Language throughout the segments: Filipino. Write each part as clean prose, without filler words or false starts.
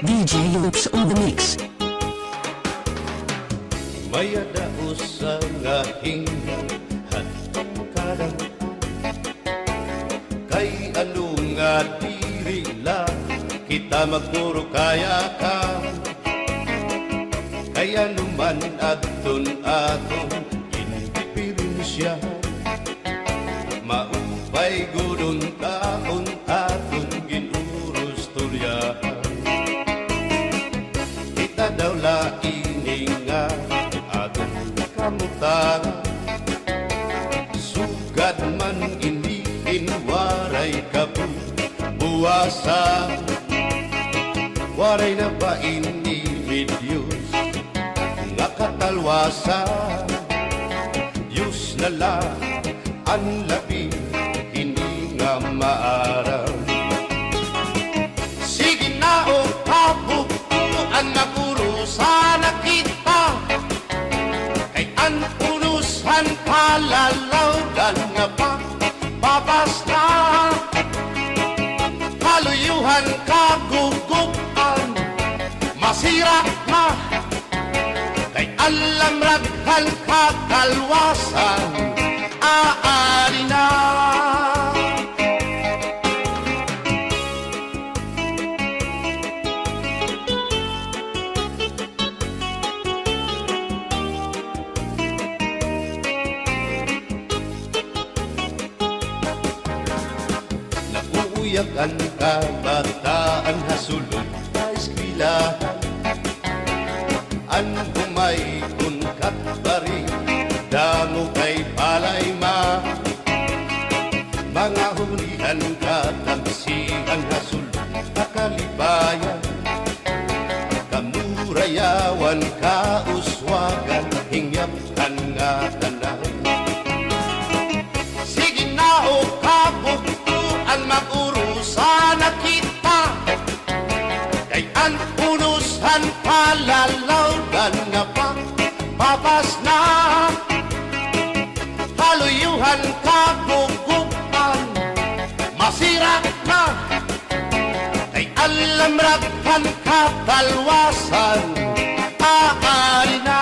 DJ Loops on the mix. Maya daos sa ngahing hatong kadang kay ano nga diri lang kita magpuro kaya ka kaya naman aton inipirin siya maupay gudon taon aton ginurus turyahan kita daw laining nga aton kamutan sugad man iniin waray kabuwasan waray na ba ini videos nga katalwasan Diyos na lang ang labi hindi nga maaram sige na o kabukuan na kurusan na kita kay ang unusan palalawdan nga pa babas na kaluyuhan kagugupan masira na kay alam raghan kakalwasan aari na nauuyak ang kabataan hasulod sa eskwelahan ang humay kun katbari damo kay palay ma mga hunihan katamsihan hasulod kakalibayan kamurayawan kauswagan hingyapkan nga tanan sige na o kabuktuan magurusan na kita kay ang unusan palalawdan nga pa papas na kaluyuhan kagugupan masira na kay alam raghan katalwasan aari na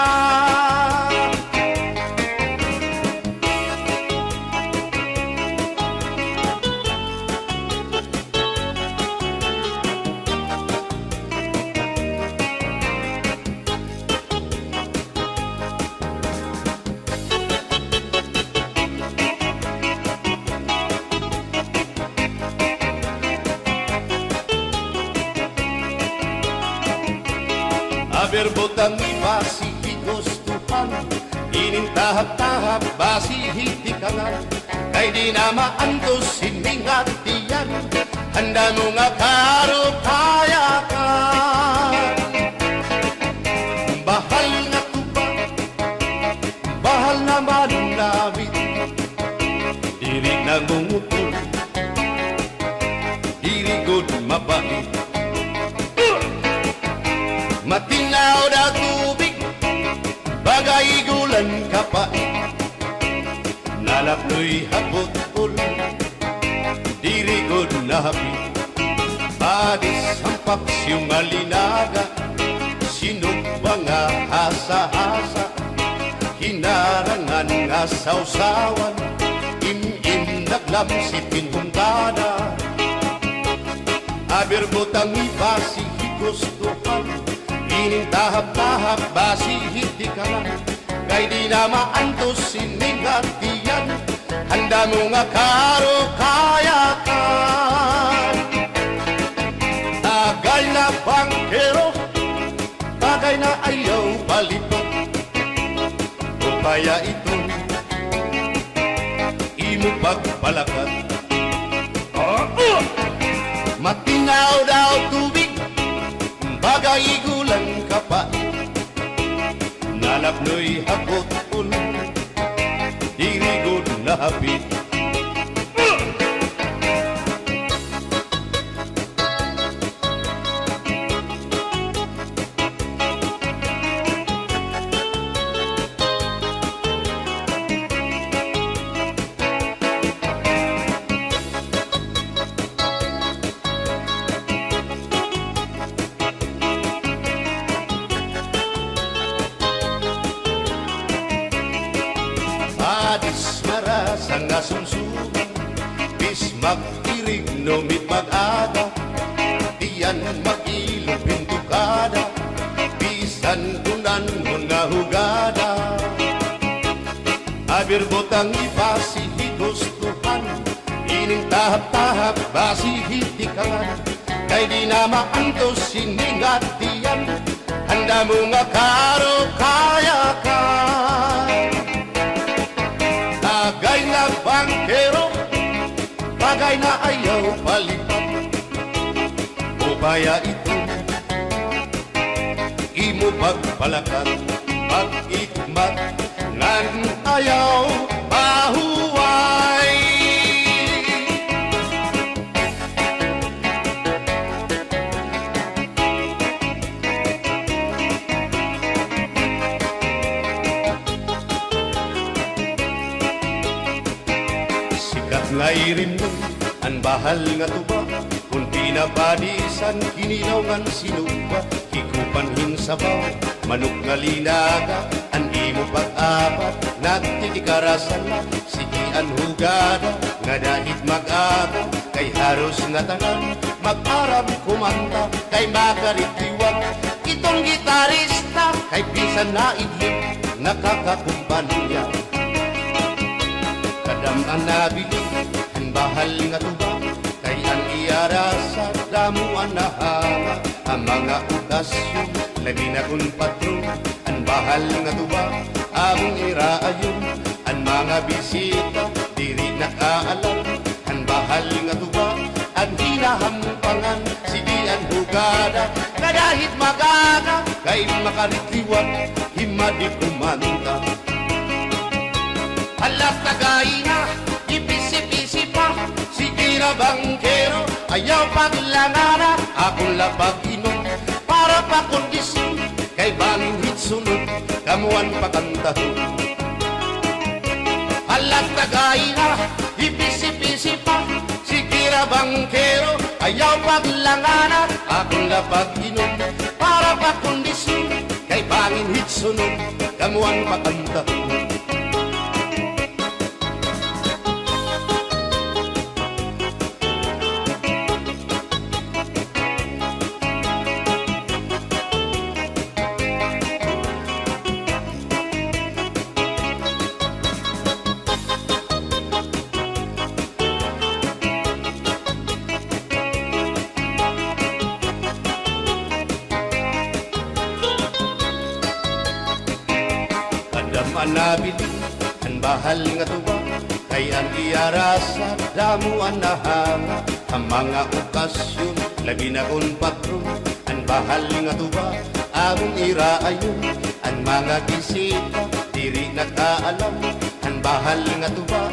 berbotang basi higustuhan inintahap-tahap basi hitikangan kay di na maantos hindi nga tiyan handa mo nga karupayakan bahal na tuba bahal naman namin diri na gumutol diri good mabait matinaw na tubig, bagay gulan kapait nalapnoy hapot-ul, dirigod na hapit padis ang paksyong alinaga sinugba nga hasa-hasa hinarangan nga sausawan im-im naglamsipin hundana aberbotang ibasi higustuhan inintahap-tahap basi hindi ka lang kay di na maantos sinigatiyan handa mo nga karukayakan tagal na bangkero bagay na ayaw palito o kaya ito imo pagpalakat matinaw daw tubig bagay gulang kapait nalapnoy hapot-ul dirigod na hapit nga sumsuman, bis mag-irig numit mag-aga, diyan mag-ilog pintukada, bisan kunan mo nga hugada. Abir botang ipasi higustuhan, ining tahap-tahap basi hitikangan, kay di na maantos siningatian, handa mo nga karo kaya ka. Tagay na bangkero, bagay na ayaw palipat, o kaya ito imo pagpalakat, pag-ikmat ngan ayaw pahuway. Sikat ngay rin mo ang bahal nga tuba, kung pinapadisan kinilaw ngan sinuba, hikupanhin sabaw manok nga linaga, ang imo pag-apat nagtitikarasan na, sige ang hugada nga dahit mag-aga, kay haros nga tanan mag-aram kumanta, kay makaritiwag itong gitarista, kay bisan na idlip nakakakumpanya. Kadam ang nabili ang bahal nga tuba, kay ang iarasa damuan na hanga, ang mga okasyon labi na kung patron, ang bahal nga tuba among iraayon, ang mga bisita diri nakaalam, ang bahal nga tuba ang hinahampangan, sige ang hugada kadahit magaga, kay makaritliwan himadi kumanta. Alat tagay na, ipisi-pisi pa, sige na bangkero, ayaw paglangana, akong lapag inom, para pa kondisyon, kay bangin hit sunod, kamuan pakantahon. Alat tagay na, ipisi-pisi pa, sige na bangkero, ayaw paglangana, akong lapag inom, para pa kondisyon, kay bangin hit sunod, kamuan pakantahon. Nabili ang bahal nga tuba, kay ang iarasa damuan na hanga, ang mga okasyon labi na kung patron, ang bahal nga tuba among iraayon, ang mga bisita diri nakaalam, ang bahal nga tuba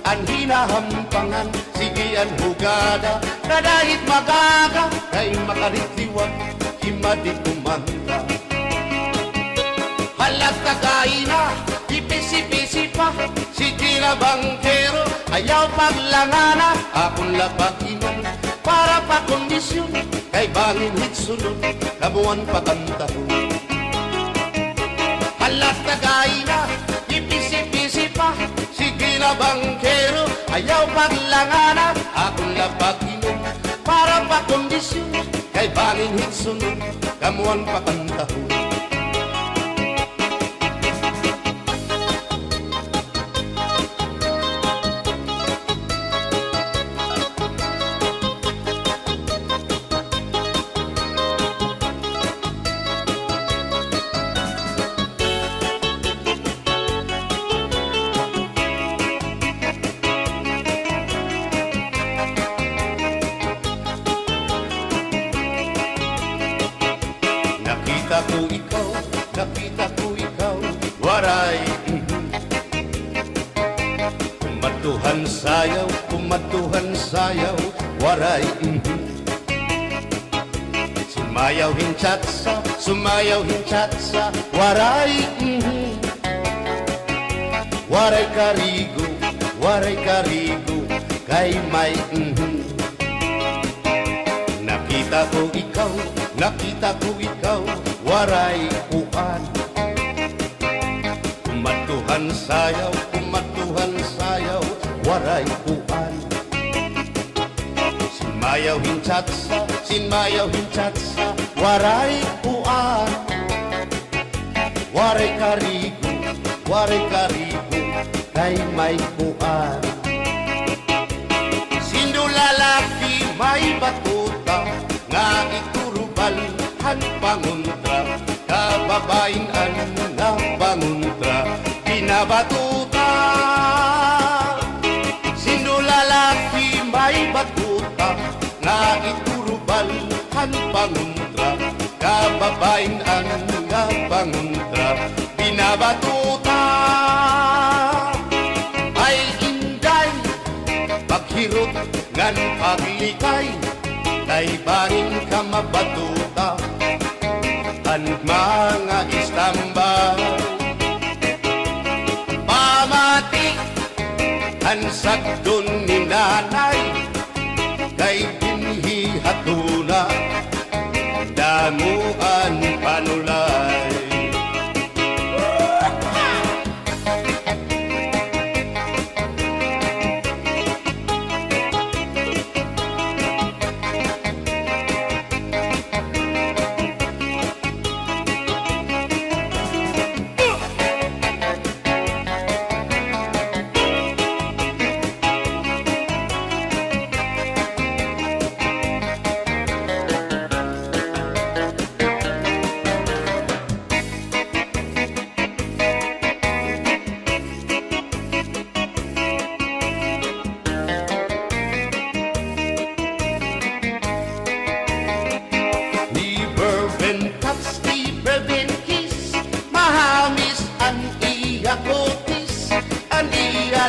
ang hinahampangan, sige ang hugada kadahit magaga, kay makaritliwan himadi kumanta. Halat tagay na, ipisi-pisi pa, sige na bangkero, ayaw paglangana, akong lapag inom, para pa kondisyon, kay bangin hit sunod, kabuan pakantahon. Halat tagay na, ipisi-pisi pa, sige na bangkero, ayaw paglangana, akong lapag inom, para pa kondisyon, kay bangin hit sunod, kamuan pakantahon. Nakita ko ikaw, waray. Kumatuhan sayaw, waray. Sumayaw hinchatsa, waray. Waray karigo, kay may Nakita ko ikaw, waray uan. Kumatuhan sayaw, waray kuan. Sinmayaw hinchatsa, waray kuan. Waray karigo, kay may kuan. Sino lalaki may batuta, nga iturubal han panguntra, kababayan nga panguntra, pinabatuta. Sino lalaki may batuta, nga iturubal han panguntra, kababayan nga panguntra, pinabatuta. Ay inday, paghirot ngan paglikay, kay bahin ka mabatuta, ang mga istambay. Pamati, ang sagdon ni nanay, kay binhi hatuna, damuan panulay.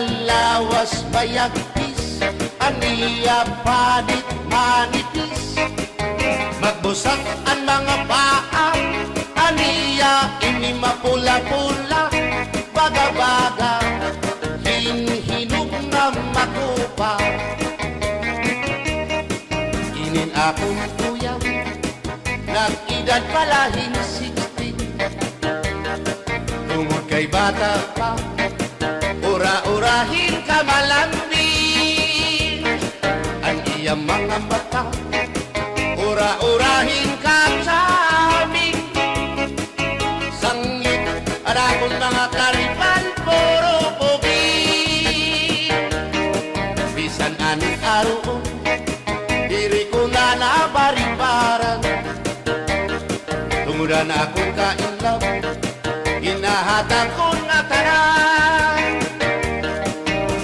Lawas bayagpis, aniya panit manipis, magbusag ang mga paa, aniya ini mapula-pula, baga-baga, hinhinog na makupa. Inin akong kuya, nag-edad palahin 60, tungod kay bata pa, ura-urahin ka malambing, ang iyang mga mata, ura-urahin ka saming, sanglit ang akong mga karipan, puro pugi. Bisan anong araw, diri ko na nabaribaran, tungudan akong kainlaw, hinahatag ko na tanan.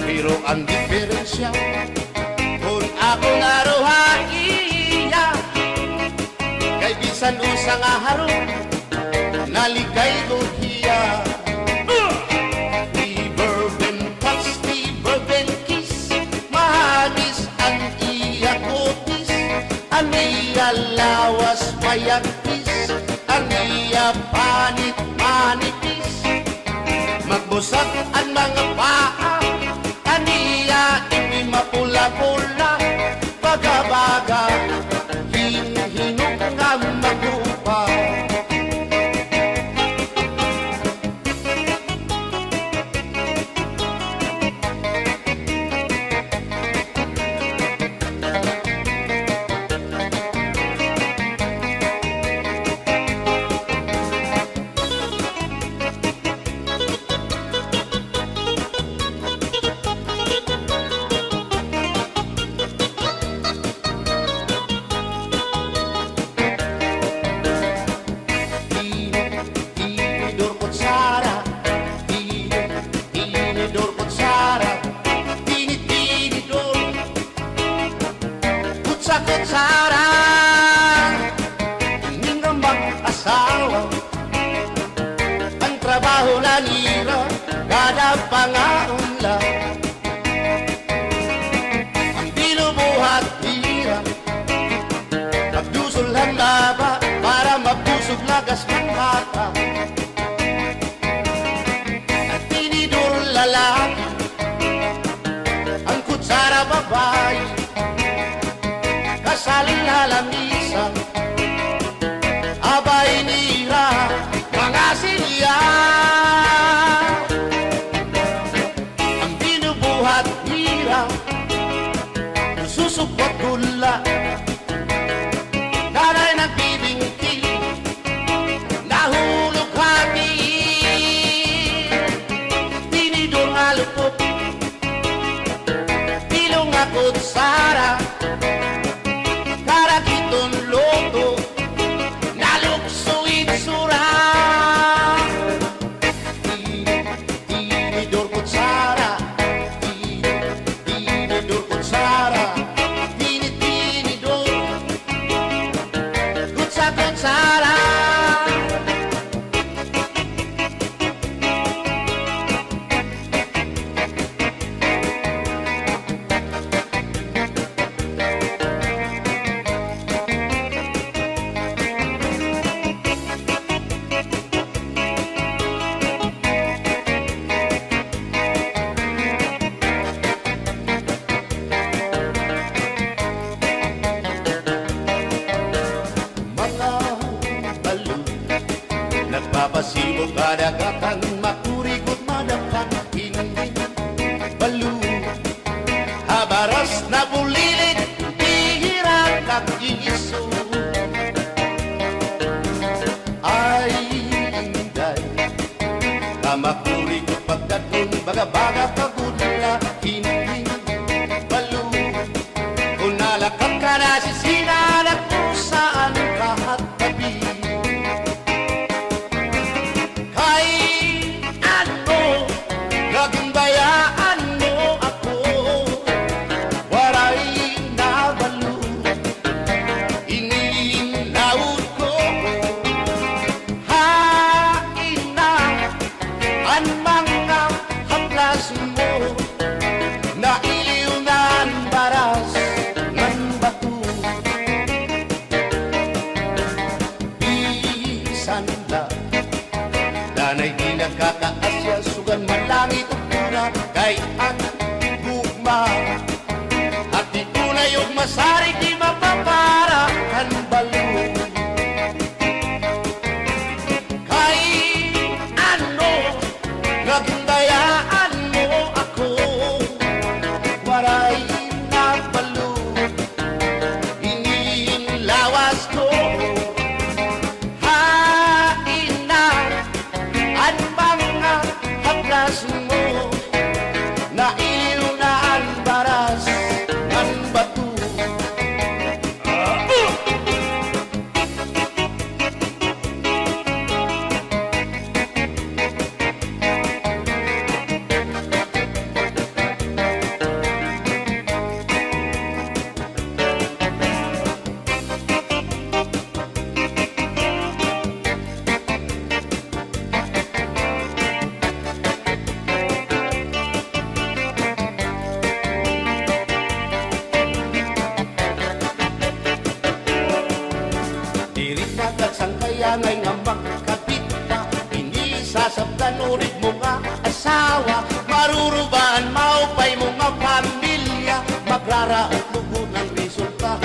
Pero ang diferensya, kung ako naruhaiya, kay bisan usang aharong, naligay ko hiya. Iberben touch, iberben kiss, mahalis ang iya kutis, ang iya lawas mayagpis, ang iya panit manipis, magbusag ang mga paa, aniya ini mapula-pula, baga-baga, hinhinog nga magupa. Kutsara, hindi na mag-asawa, ang trabaho na nila, kada pangaunla, ang binubuhat nila, magdusulhan laba, para mabusog lagas ng bata, at tinidur lalaki, ang kutsara babae, kasalin halamisa, abay nira, mga silya, ang binubuhat nila, mapasibo kadagatan, makurigot madapan, hindi balu. Habaras na bulilit, bihira nag-iiso. Ay, inday, kamakurigot pagdaton, baga-baga pagudla, hindi balu. Kung nalakap ka na sisinalat kung saan kahat tabi. Kay ano, gagundayaan mo ako, waray nabalo, inilaot ko. Hain na ang mga haplas mo, nailiw na ang baras ng bato. Bisan na danay di nakakaasya, sugan malangit ang pura, kay ang gugma. At di tunay yung masari, di mapapara ang balo. Kay ano, nagundayaan mo ako, waray nabalo, inilawas ko. Hain na ang mga haplas mo, nailiw na ang baras ng bato. Dirit nagatsang kaya ngay nga magkapit pa, hindi sasabdan ulit mo nga asawa, marurubaan maupay mo nga pamilya, magraraot lugo ng resulta.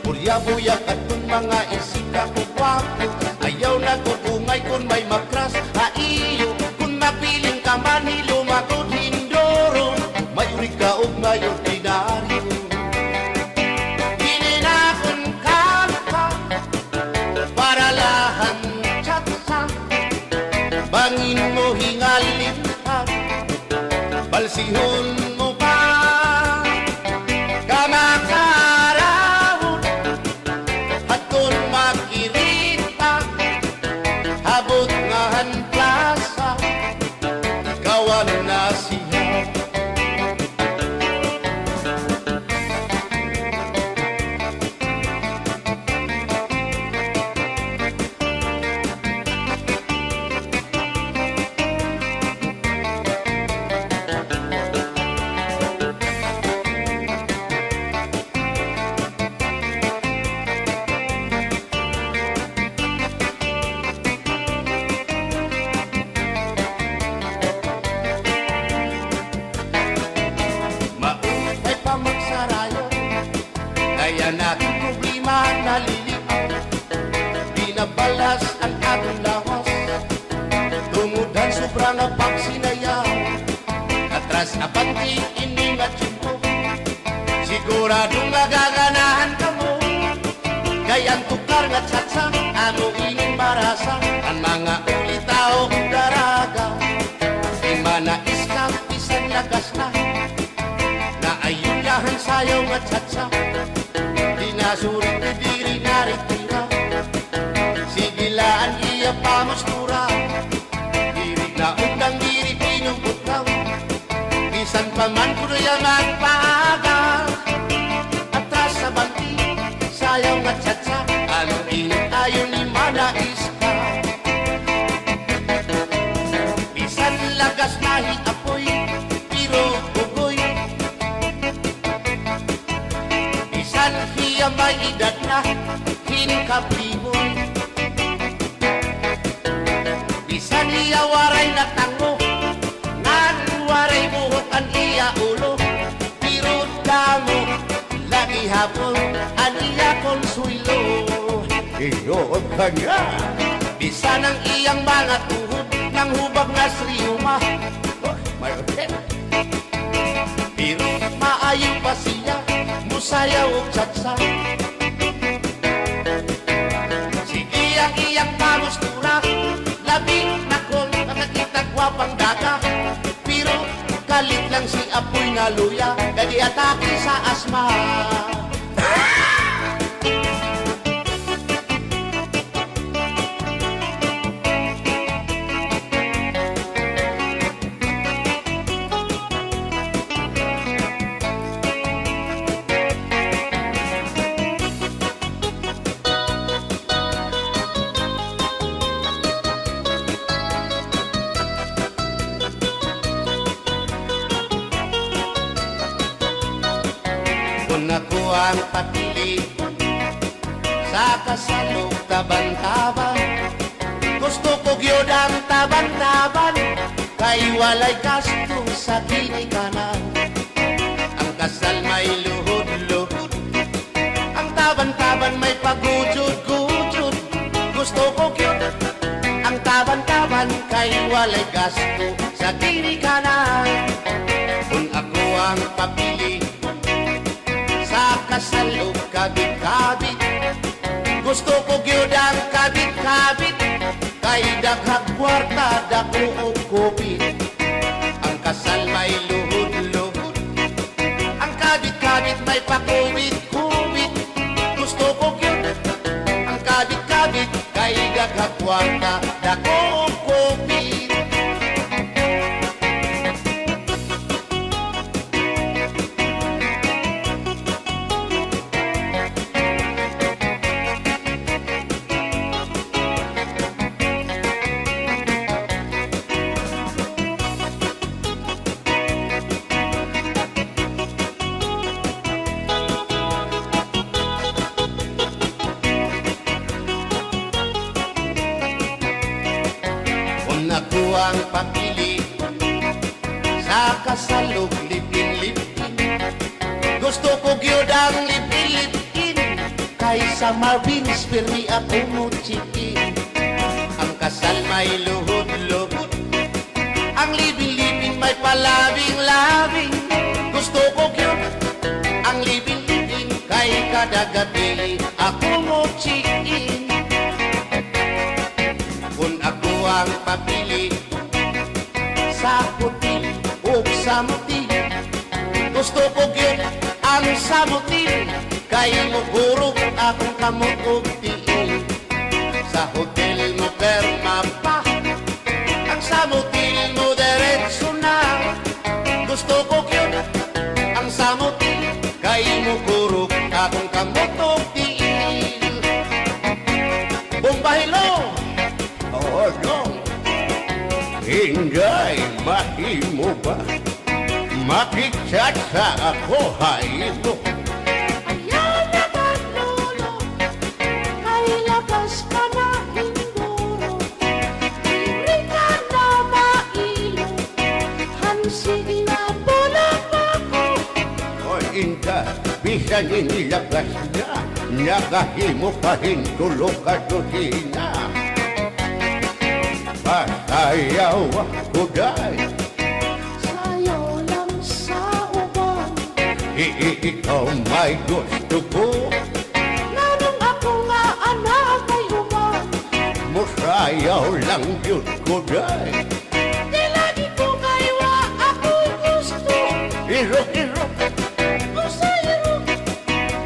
Burya-buyak at kung mga isika ko wapo, ayaw na kutungay kung may makras aiyo, kung mapiling ka man hilumagod hindoro, may urika o may ordinaryo. Ininakon ka pa, para lahan tsatsa, bangin mo hingalin ka, balsihon mo pa, kamakarahon, at kung makirita, habot nga han plasa, ikawan na siya. Maupay pa magsarayo, kaya natin problema naliliaw. Binabalas ang ating lawas, tungudan sobrang na pagsinayaw. Katras na pati iningat yun mo, siguradong nagaganahan ka mo. Kayang tukar nga tsatsa, ano ining marasa, ang mga ulitaw daraga. Imanais ka, isang lagas na, na ayunahan sayaw nga tsatsa. Dinasurit ni diri naritira, sigilaan iya pamustura. Diri na undang diri pinubutaw, bisan pa man kuno yung magpaaga. Atras sa banti, sayaw nga tsatsa, ano init ayon ni manais ka. Bisan lagas na apoy, pero bugoy. Bisan hiya may edad na, hinkapriboy. Bisan hiya waray na tango, nan waray buhok ang iya ulo. Pero damo, lagi hapon, ang iya konsuelo. Iyo ka nga, Isa ng iyang mga tuhod ng hubag na sriyuma. Oh, may hotel. Pero maayo pa siya, musayaw o tsatsa. Sige ang iyang pamustura, labing na kong nakakita gwapang daga. Pero kalit lang si Apoy na luya, gadi atake sa asma. Kung ako ang papili sa kasalog taban-taban, gusto ko gyud ang taban-taban, kay walay gasto sa kinikanan. Ang kasal may luhod-luhod, ang taban-taban may pagujud-gujud. Gusto ko gyud ang taban-taban, kay walay gasto sa kinikanan. Kung ako ang papili sa kasalog kabit-kabit, gusto ko gyud ang kabit-kabit, kay daghang kwarta dako og kopit. Ang kasal may luhod-luhod, ang kabit-kabit may pakubit-kubit. Gusto ko gyud ang kabit-kabit, kay daghang kwarta dako og kopit. Ako ang papili sa kasalog lipin-lipin, gusto ko gyud ang lipin-lipin, kaysa Marvin's pirmi ako mo chikin. Ang kasal may luhod-luhod, ang lipin-lipin may palabing-labing. Gusto ko gyud ang lipin-lipin, kay kada gabi ako mo chikin. Kung ako ang papili sa puti o sa muti, gusto ko gyud ang samuti, kay mugurog akong kamot og tiil. Sa hotel mo perma pa, ang samuti mo diretso na. Gusto ko gyud ang samuti, kay mugurog akong kamot og tiil. Bumbahilo, oh no, Inday, mahimo ba makichat sa ako haylo? Ayaw naman, lolo, kay labas ka na indoro. Hindi ka na mailo, hansig na bulang ako. O Inday, bisan inilagas na, nakahimo pa rin tulog ka dudina. Pasayaw ako day, Sayaw lang sa uban, ikaw may gusto ko. nanong ako nga anak ay uban. Musayaw lang yun ko day. Di lagi ko kaywa ako'y gusto. Irok-irok, Usayro,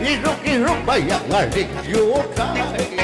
irok-irok, bayang aligyo kay.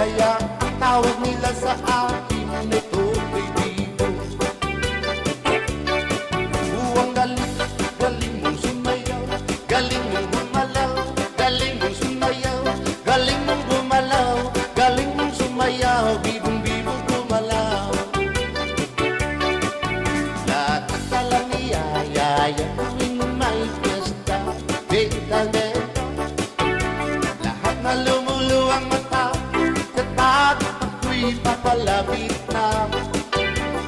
Kaya ang tawag nila sa akin nito kaibigo. Buwang galing, galing mong sumayaw, galing mong gumalaw, galing mong sumayaw, galing mong gumalaw, galing mong sumayaw, bibong-bibong gumalaw. Lahat ng talang iyayaya, tuwing may piyesta, beta-beta. Lahat na lumuluwang mata, katat ako'y papalapit na.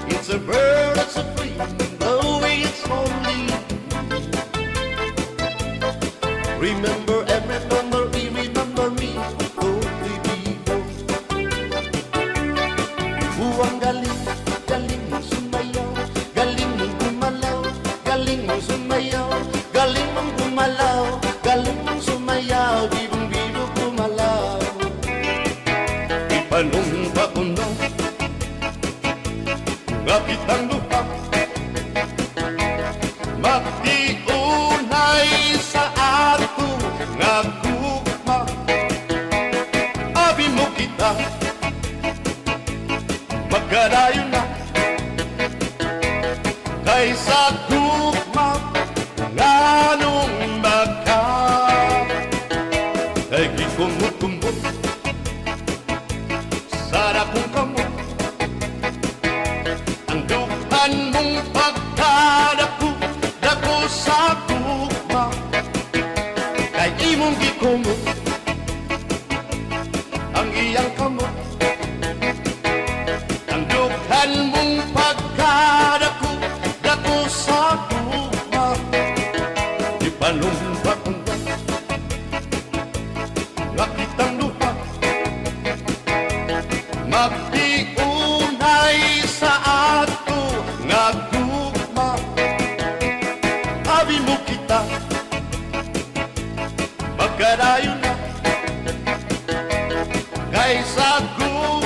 It's a bird that's a free, blowing its only. Remember and remember me, oh kaibigo. Buwang galing, galing mong sumayaw, galing mong gumalaw, galing mong sumayaw, galing mong gumalaw, galing mong sumayaw, bibong-bibong gumalaw. Ipanumpa ko na nga kitang lupa, magtiunay sa ato nga gugma. Abi mo kita, magkarayo na kaysa gugma nga nung magka. Kay gikumot-kumot sarap kong kamot, ang dukan mong pagkadako dako sa gugma. Kay imong gikumot ang iyang kamot, ang dukan mong pagkadako dako sa gugma. Ipanumpa kong nga kitang lupa, magtiunay sa ato nga gugma. Abi mo kita, magkarayo na kaysa gugma.